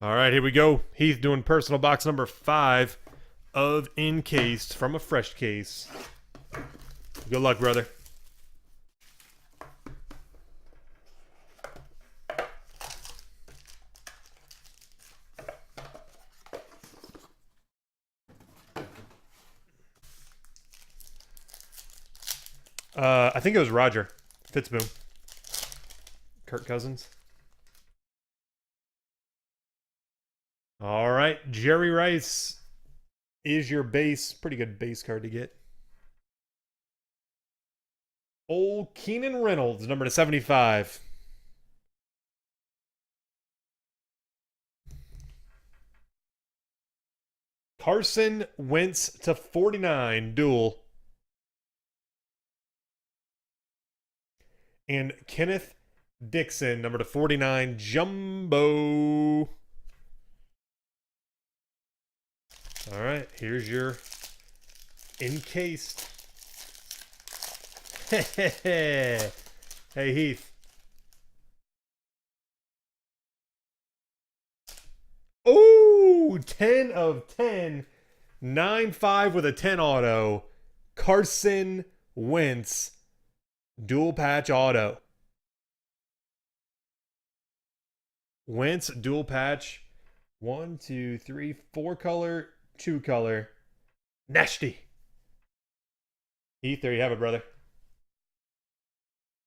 All right, here we go. Heath doing personal box number 5 of Encased from a fresh case. Good luck, brother. I think it was Roger Fitzboom. Kirk Cousins. All right, Jerry Rice is your base. Pretty good base card to get. Old Keenan Reynolds, number to 75. Carson Wentz to 49, dual. And Kenneth Dixon, number to 49, jumbo. All right, here's your Encased. Hey, Heath. Oh, 10 of 10. 9-5 with a 10 auto. Carson Wentz. Dual patch auto. Wentz dual patch. 1, 2, 3, 4 color, 2 color. Nasty. Heath, there you have it, brother.